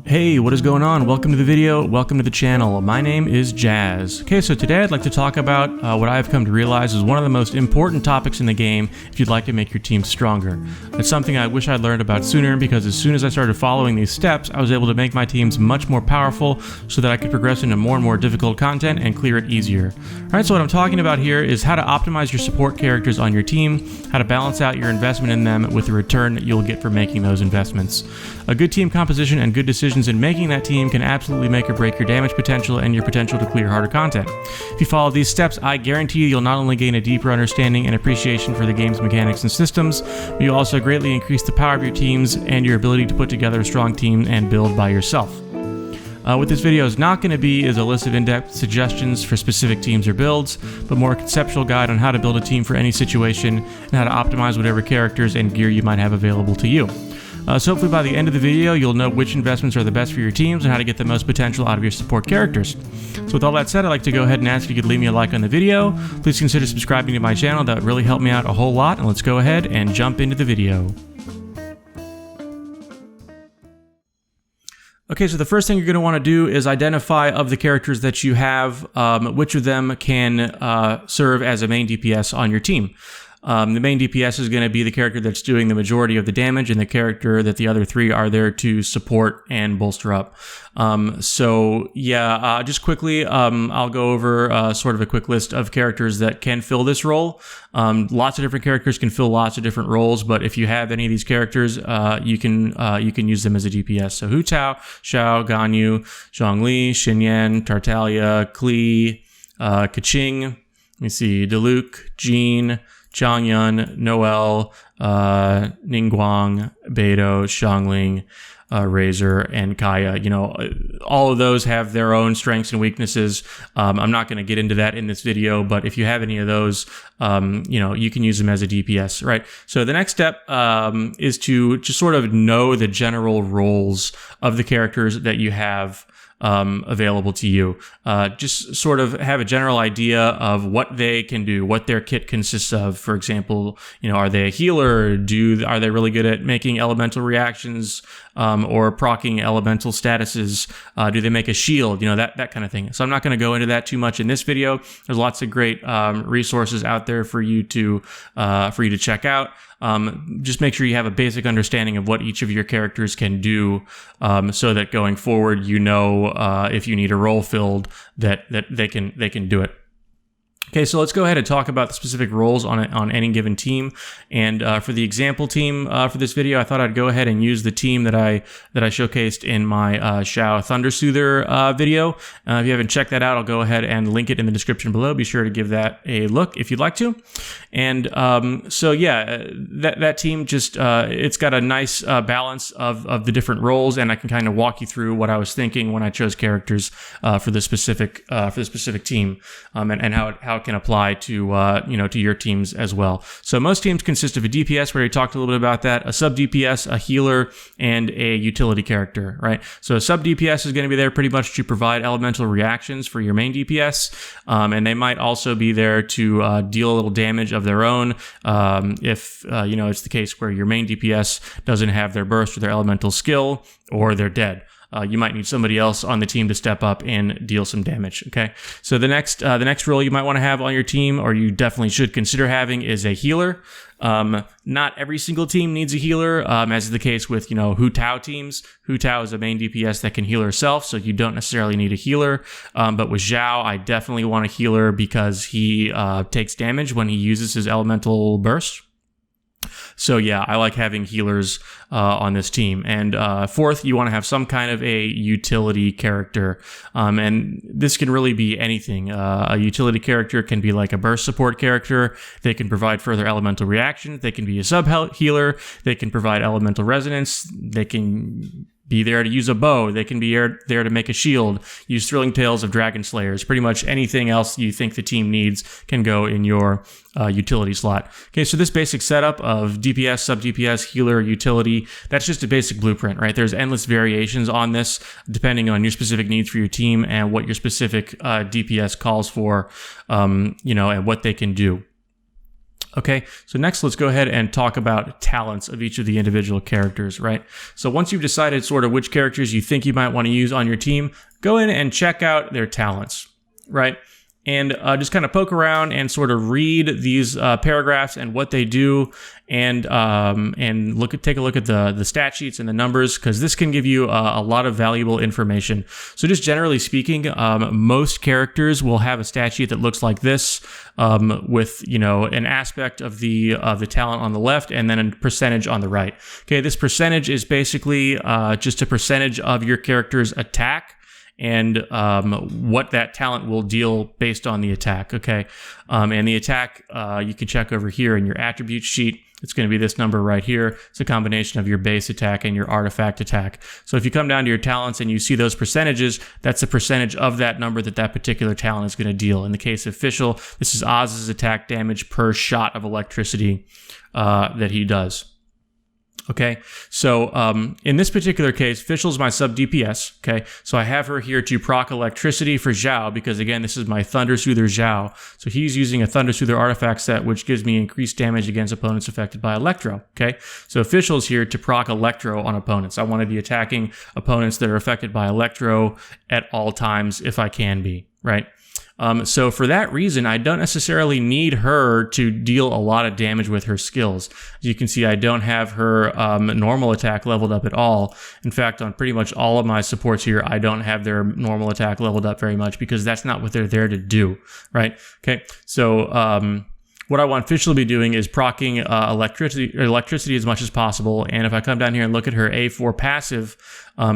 Hey, what is going on? Welcome to the video, welcome to the channel. My name is Jazz. Okay, so today I'd like to talk about what I've come to realize is one of the most important topics in the game if you'd like to make your team stronger. It's something I wish I'd learned about sooner, because as soon as I started following these steps, I was able to make my teams much more powerful so that I could progress into more and more difficult content and clear it easier. Alright, so what I'm talking about here is how to optimize your support characters on your team, how to balance out your investment in them with the return that you'll get for making those investments. A good team composition and good decisions in making that team can absolutely make or break your damage potential and your potential to clear harder content. If you follow these steps, I guarantee you'll not only gain a deeper understanding and appreciation for the game's mechanics and systems, but you'll also greatly increase the power of your teams and your ability to put together a strong team and build by yourself. What this video is not going to be is a list of in-depth suggestions for specific teams or builds, but more a conceptual guide on how to build a team for any situation and how to optimize whatever characters and gear you might have available to you. So hopefully by the end of the video, you'll know which investments are the best for your teams and how to get the most potential out of your support characters. So with all that said, I'd like to go ahead and ask if you could leave me a like on the video. Please consider subscribing to my channel. That would really help me out a whole lot. And let's go ahead and jump into the video. Okay, so the first thing you're going to want to do is identify of the characters that you have, which of them can serve as a main DPS on your team. The main DPS is going to be the character that's doing the majority of the damage, and the character that the other three are there to support and bolster up. Just quickly, I'll go over sort of a quick list of characters that can fill this role. Lots of different characters can fill lots of different roles, but if you have any of these characters, you can use them as a DPS. So Hu Tao, Xiao, Ganyu, Zhongli, Xinyan, Tartaglia, Klee, Keqing, let me see, Diluc, Jean, Changyun, Noel, Ningguang, Beidou, Xiangling, Razor, and Kaya. You know, all of those have their own strengths and weaknesses. I'm not going to get into that in this video, but if you have any of those, you can use them as a DPS, right? So the next step is to just sort of know the general roles of the characters that you have available to you. Just sort of have a general idea of what they can do, what their kit consists of. For example, are they a healer? Are they really good at making elemental reactions or proccing elemental statuses? Do they make a shield? That kind of thing. So I'm not going to go into that too much in this video. There's lots of great resources out there for you to check out. Just make sure you have a basic understanding of what each of your characters can do, so that going forward, if you need a role filled, that they can do it. Okay, so let's go ahead and talk about the specific roles on any given team. And for the example team for this video, I thought I'd go ahead and use the team that I showcased in my Xiao Thunder Soother video. If you haven't checked that out, I'll go ahead and link it in the description below. Be sure to give that a look if you'd like to. And that team just it's got a nice balance of the different roles, and I can kind of walk you through what I was thinking when I chose characters for the specific team, and how it can apply to to your teams as well. So most teams consist of a DPS, where we talked a little bit about that, a sub DPS, a healer, and a utility character, right? So a sub DPS is going to be there pretty much to provide elemental reactions for your main DPS, and they might also be there to deal a little damage of their own if it's the case where your main DPS doesn't have their burst or their elemental skill, or they're dead. You might need somebody else on the team to step up and deal some damage, okay? So the next role you might want to have on your team, or you definitely should consider having, is a healer. Not every single team needs a healer, as is the case with, Hu Tao teams. Hu Tao is a main DPS that can heal herself, so you don't necessarily need a healer. But with Zhao, I definitely want a healer because he takes damage when he uses his elemental burst. So yeah, I like having healers on this team. And fourth, you want to have some kind of a utility character. And this can really be anything. A utility character can be like a burst support character. They can provide further elemental reactions. They can be a sub healer. They can provide elemental resonance. They can be there to use a bow. They can be there to make a shield, use Thrilling Tales of Dragon Slayers. Pretty much anything else you think the team needs can go in your utility slot. Okay, so this basic setup of DPS, sub-DPS, healer, utility, that's just a basic blueprint, right? There's endless variations on this depending on your specific needs for your team and what your specific DPS calls for, and what they can do. Okay, so next let's go ahead and talk about talents of each of the individual characters, right? So once you've decided sort of which characters you think you might want to use on your team, go in and check out their talents, right? And just kind of poke around and sort of read these paragraphs and what they do, and take a look at the stat sheets and the numbers, because this can give you a lot of valuable information. So just generally speaking, most characters will have a stat sheet that looks like this, with an aspect of the talent on the left and then a percentage on the right. Okay, this percentage is basically just a percentage of your character's attack and what that talent will deal based on the attack, okay? And the attack, you can check over here in your attribute sheet. It's going to be this number right here. It's a combination of your base attack and your artifact attack. So if you come down to your talents and you see those percentages, that's a percentage of that number that particular talent is going to deal. In the case of Fischl, this is Oz's attack damage per shot of electricity that he does. Okay, so in this particular case, Fischl's my sub DPS, okay? So I have her here to proc electricity for Zhao, because again, this is my Thunder Soother Zhao. So he's using a Thunder Soother artifact set, which gives me increased damage against opponents affected by Electro, okay? So Fischl's here to proc Electro on opponents. I want to be attacking opponents that are affected by Electro at all times if I can be, right? So for that reason, I don't necessarily need her to deal a lot of damage with her skills. As you can see, I don't have her normal attack leveled up at all. In fact, on pretty much all of my supports here, I don't have their normal attack leveled up very much, because that's not what they're there to do, right? Okay, so what I want Fischl to be doing is proccing electricity as much as possible. And if I come down here and look at her A4 passive,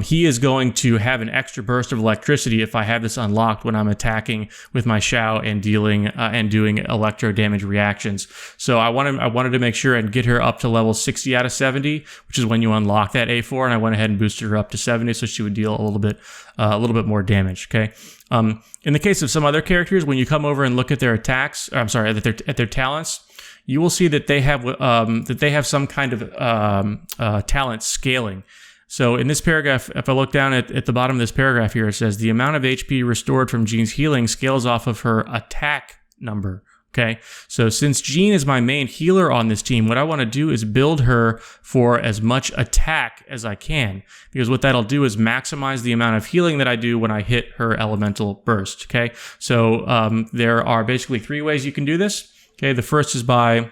he is going to have an extra burst of electricity if I have this unlocked when I'm attacking with my Xiao and dealing and doing electro damage reactions. So I wanted to make sure and get her up to level 60 out of 70, which is when you unlock that A4, and I went ahead and boosted her up to 70 so she would deal a little bit more damage. Okay. In the case of some other characters, when you come over and look at their attacks, at their talents, you will see that they have some kind of talent scaling. So in this paragraph, if I look down at the bottom of this paragraph here, it says the amount of HP restored from Jean's healing scales off of her attack number. Okay, so since Jean is my main healer on this team, what I want to do is build her for as much attack as I can, because what that'll do is maximize the amount of healing that I do when I hit her elemental burst. Okay, so there are basically 3 ways you can do this. Okay, the first is by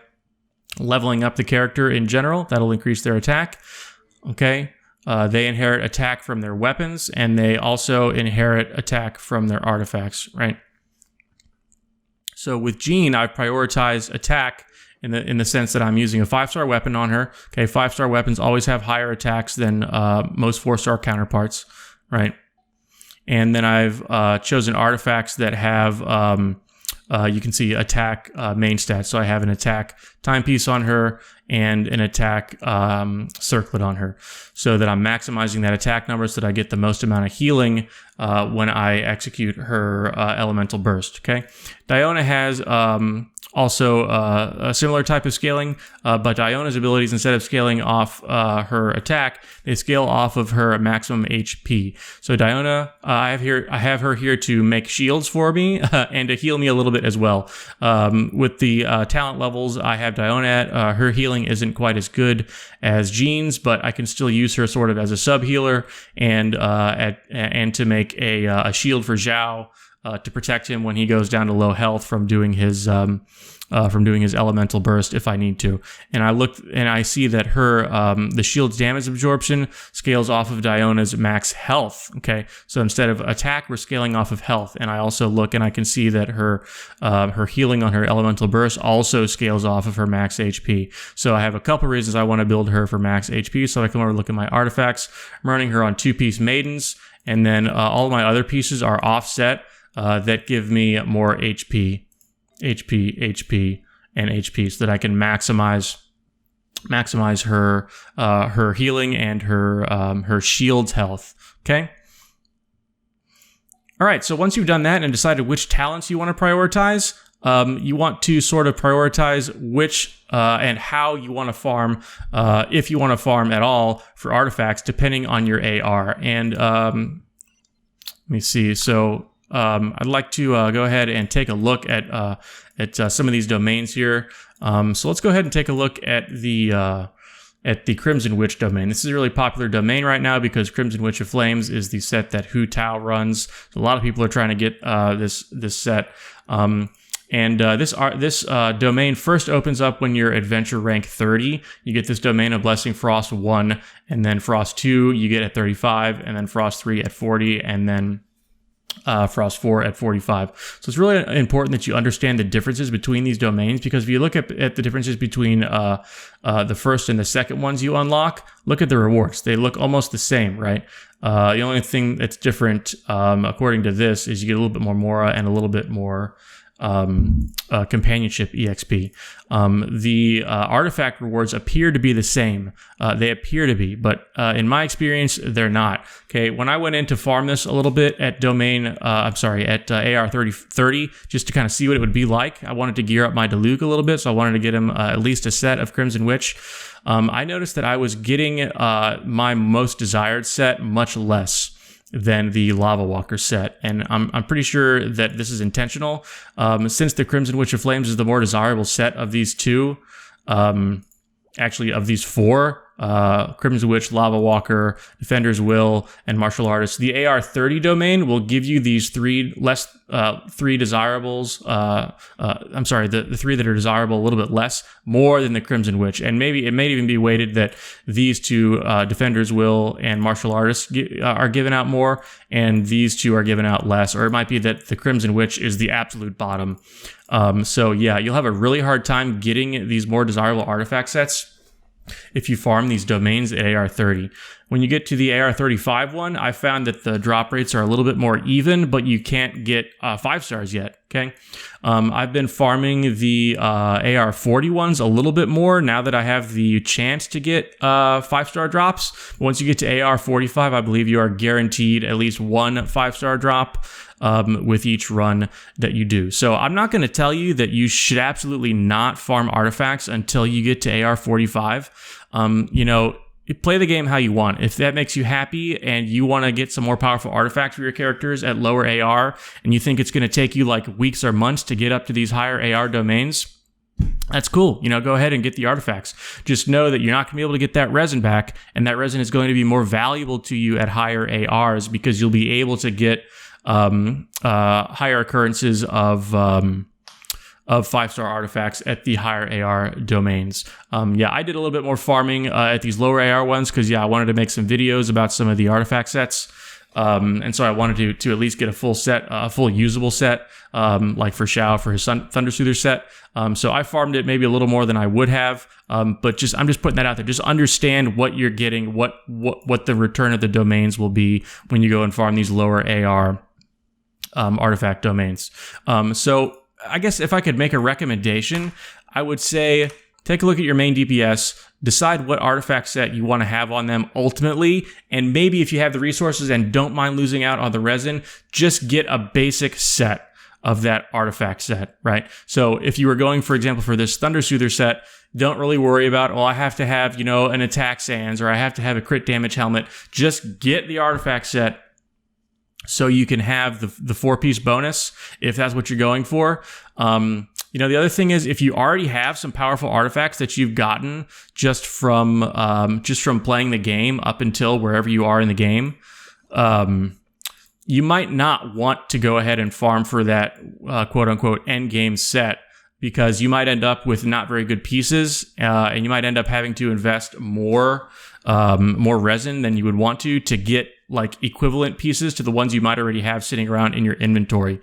leveling up the character in general. That'll increase their attack. Okay. They inherit attack from their weapons, and they also inherit attack from their artifacts, right? So with Jean, I've prioritized attack in the sense that I'm using a 5-star weapon on her. Okay, 5-star weapons always have higher attacks than most 4-star counterparts, right? And then I've chosen artifacts that have you can see attack main stats. So I have an attack timepiece on her and an attack circlet on her, so that I'm maximizing that attack number so that I get the most amount of healing when I execute her elemental burst. Okay, Diona has also a similar type of scaling, but Diona's abilities, instead of scaling off her attack, they scale off of her maximum HP. So Diona, I have her here to make shields for me and to heal me a little bit as well. With the talent levels I have Diona at, her healing isn't quite as good as Jean's, but I can still use her sort of as a sub healer and to make a shield for Zhao to protect him when he goes down to low health from doing his elemental burst if I need to. And I look and I see that her the shield's damage absorption scales off of Diona's max health. Okay, so instead of attack, we're scaling off of health. And I also look and I can see that her healing on her elemental burst also scales off of her max HP. So I have a couple reasons I want to build her for max HP. So I come over and look at my artifacts. I'm running her on 2-piece maidens, and then all of my other pieces are offset that give me more HP, and HP, so that I can maximize maximize her healing and her shield's health. Okay. All right. So once you've done that and decided which talents you want to prioritize, you want to sort of prioritize which and how you want to farm, if you want to farm at all for artifacts, depending on your AR. And let me see. So I'd like to go ahead and take a look at some of these domains here. So let's go ahead and take a look at the Crimson Witch domain. This is a really popular domain right now because Crimson Witch of Flames is the set that Hu Tao runs. So a lot of people are trying to get this set. This domain first opens up when you're adventure rank 30. You get this domain of Blessing Frost 1, and then Frost 2 you get at 35, and then Frost 3 at 40, and then Frost 4 at 45. So it's really important that you understand the differences between these domains, because if you look at the differences between the first and the second ones you unlock, look at the rewards. They look almost the same, right? The only thing that's different, according to this, is you get a little bit more Mora and a little bit more companionship EXP. The artifact rewards appear to be the same. They appear to be, but in my experience, they're not. Okay, when I went in to farm this a little bit at AR 30, just to kind of see what it would be like, I wanted to gear up my Diluc a little bit, so I wanted to get him at least a set of Crimson Witch. I noticed that I was getting my most desired set much less than the Lava Walker set, and I'm pretty sure that this is intentional. Since the Crimson Witch of Flames is the more desirable set of these two, actually of these four, Crimson Witch, Lava Walker, Defender's Will, and Martial Artist, the AR 30 domain will give you these three desirables. The three that are desirable a little bit less, more than the Crimson Witch. And maybe it may even be weighted that these two, Defender's Will and Martial Artist, are given out more, and these two are given out less. Or it might be that the Crimson Witch is the absolute bottom. So yeah, you'll have a really hard time getting these more desirable artifact sets if you farm these domains at AR 30. When you get to the AR 35 one, I found that the drop rates are a little bit more even, but you can't get 5 stars yet, okay? I've been farming the AR 40 ones a little bit more now that I have the chance to get 5-star drops. Once you get to AR 45, I believe you are guaranteed at least one 5-star drop with each run that you do. So I'm not going to tell you that you should absolutely not farm artifacts until you get to AR 45. Play the game how you want. If that makes you happy and you want to get some more powerful artifacts for your characters at lower AR, and you think it's going to take you like weeks or months to get up to these higher AR domains, that's cool. Go ahead and get the artifacts. Just know that you're not going to be able to get that resin back, and that resin is going to be more valuable to you at higher ARs because you'll be able to get higher occurrences of 5-star artifacts at the higher AR domains. I did a little bit more farming at these lower AR ones because, I wanted to make some videos about some of the artifact sets. And so I wanted to at least get a full set, a full usable set, like for Shao for his Thunder Soother set. So I farmed it maybe a little more than I would have, but I'm just putting that out there. Just understand what you're getting, what the return of the domains will be when you go and farm these lower AR artifact domains. So I guess if I could make a recommendation, I would say take a look at your main DPS, decide what artifact set you want to have on them ultimately, and maybe if you have the resources and don't mind losing out on the resin, just get a basic set of that artifact set, right? So if you were going, for example, for this Thunder Soother set, don't really worry about, I have to have, an attack sands, or I have to have a crit damage helmet. Just get the artifact set so you can have the 4-piece bonus if that's what you're going for. The other thing is, if you already have some powerful artifacts that you've gotten just from playing the game up until wherever you are in the game, you might not want to go ahead and farm for that quote unquote end game set, because you might end up with not very good pieces, and you might end up having to invest more resin than you would want to get like equivalent pieces to the ones you might already have sitting around in your inventory.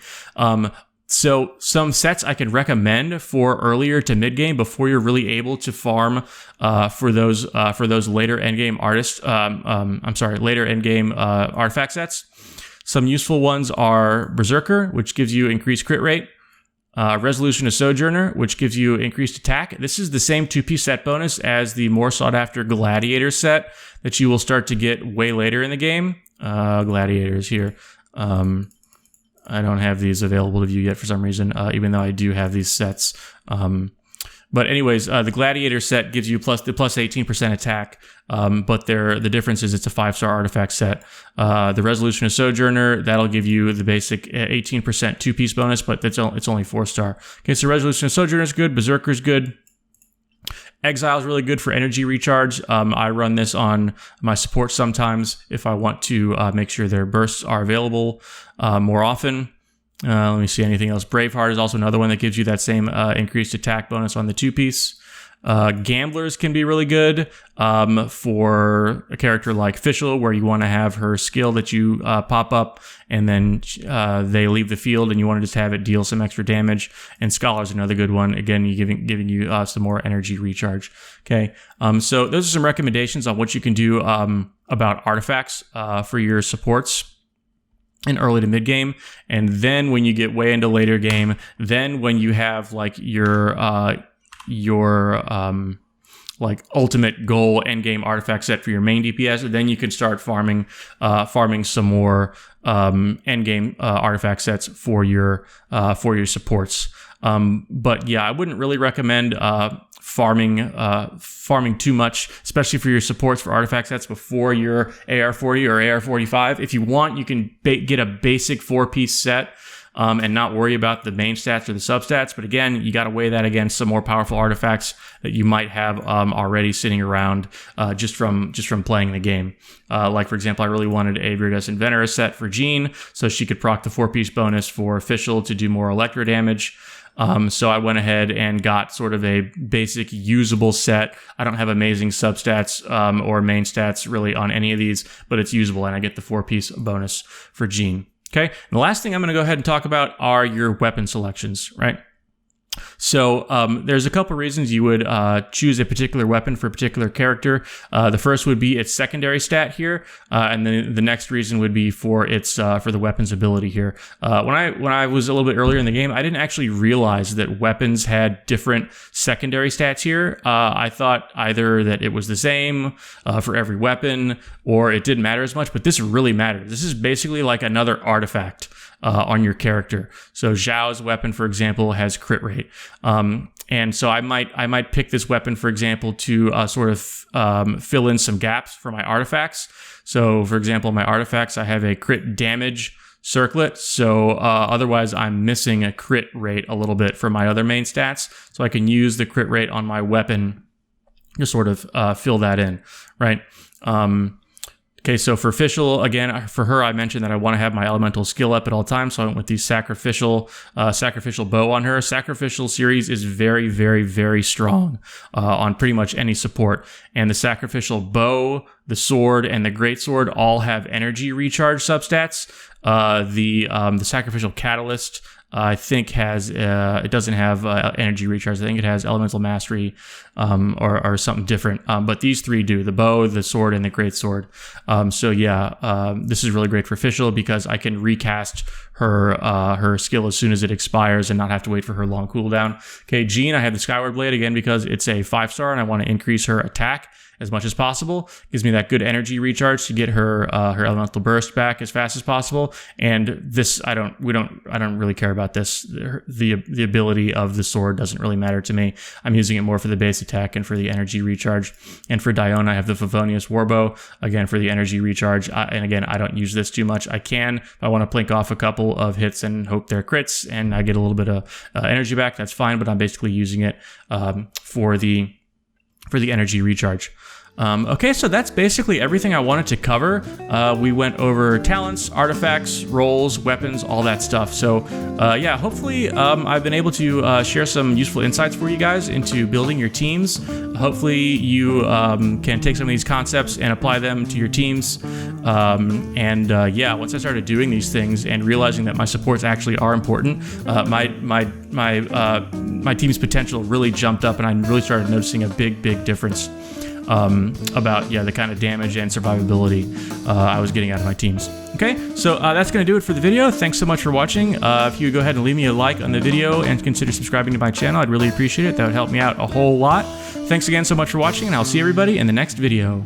So some sets I could recommend for earlier to mid game before you're really able to farm for those later end game later end game artifact sets. Some useful ones are Berserker, which gives you increased crit rate. Resolution of Sojourner, which gives you increased attack. This is the same 2-piece set bonus as the more sought-after Gladiator set that you will start to get way later in the game. Gladiators here. I don't have these available to view yet for some reason, even though I do have these sets. But anyways, the Gladiator set gives you plus 18% attack, but the difference is it's a 5-star artifact set. The Resolution of Sojourner, that'll give you the basic 18% 2-piece bonus, but it's only 4-star. Okay, so Resolution of Sojourner is good, Berserker's good. Exile is really good for energy recharge. I run this on my support sometimes if I want to make sure their bursts are available more often. Let me see anything else. Braveheart is also another one that gives you that same increased attack bonus on the 2-piece. Gamblers can be really good for a character like Fischl, where you want to have her skill that you pop up and then they leave the field and you want to just have it deal some extra damage. And Scholar's another good one. Again, giving you some more energy recharge. Okay, so those are some recommendations on what you can do about artifacts for your supports in early to mid game. And then when you get way into later game, then when you have like your like ultimate goal end game artifact set for your main DPS, then you can start farming some more end game artifact sets for your supports. But yeah, I wouldn't really recommend farming too much, especially for your supports for artifact sets before your AR40 or AR45. If you want, you can get a basic 4-piece set and not worry about the main stats or the substats. But again, you got to weigh that against some more powerful artifacts that you might have already sitting around just from playing the game. Like, for example, I really wanted a Viridescent Veneris set for Jean, so she could proc the 4-piece bonus for Fischl to do more electro damage. So I went ahead and got sort of a basic usable set. I don't have amazing substats or main stats really on any of these, but it's usable, and I get the 4-piece bonus for Jean. Okay, and the last thing I'm going to go ahead and talk about are your weapon selections, right? So there's a couple reasons you would choose a particular weapon for a particular character. The first would be its secondary stat here, and then the next reason would be for its for the weapon's ability here. When I was a little bit earlier in the game, I didn't actually realize that weapons had different secondary stats here. I thought either that it was the same for every weapon or it didn't matter as much, but this really matters. This is basically like another artifact on your character. So Zhao's weapon, for example, has crit rate. And so I might pick this weapon, for example, to sort of fill in some gaps for my artifacts. So, for example, my artifacts, I have a crit damage circlet. So otherwise, I'm missing a crit rate a little bit for my other main stats. So I can use the crit rate on my weapon to sort of fill that in, right? Okay, so for Fischl, again, for her, I mentioned that I want to have my elemental skill up at all times, so I went with the sacrificial bow on her. Sacrificial series is very, very, very strong on pretty much any support, and the sacrificial bow, the sword, and the greatsword all have energy recharge substats. The sacrificial catalyst, I think has it doesn't have energy recharge. I think it has elemental mastery or something different. But these three do: the bow, the sword, and the greatsword. So yeah, this is really great for Fischl because I can recast her skill as soon as it expires and not have to wait for her long cooldown. Okay, Jean, I have the Skyward Blade again because it's a 5-star and I want to increase her attack as much as possible. Gives me that good energy recharge to get her elemental burst back as fast as possible. And this, I don't really care about this. The ability of the sword doesn't really matter to me. I'm using it more for the base attack and for the energy recharge. And for Dione, I have the Favonius Warbow, again for the energy recharge. And again, I don't use this too much. I can, if I want to plink off a couple of hits and hope they're crits and I get a little bit of energy back, that's fine, but I'm basically using it for the energy recharge. Okay, so that's basically everything I wanted to cover. We went over talents, artifacts, roles, weapons, all that stuff. So yeah, hopefully I've been able to share some useful insights for you guys into building your teams. Hopefully you can take some of these concepts and apply them to your teams. Yeah, once I started doing these things and realizing that my supports actually are important, my team's potential really jumped up and I really started noticing a big difference. yeah, the kind of damage and survivability I was getting out of my teams. Okay, so that's going to do it for the video. Thanks so much for watching. If you would go ahead and leave me a like on the video and consider subscribing to my channel, I'd really appreciate it. That would help me out a whole lot. Thanks again so much for watching, and I'll see everybody in the next video.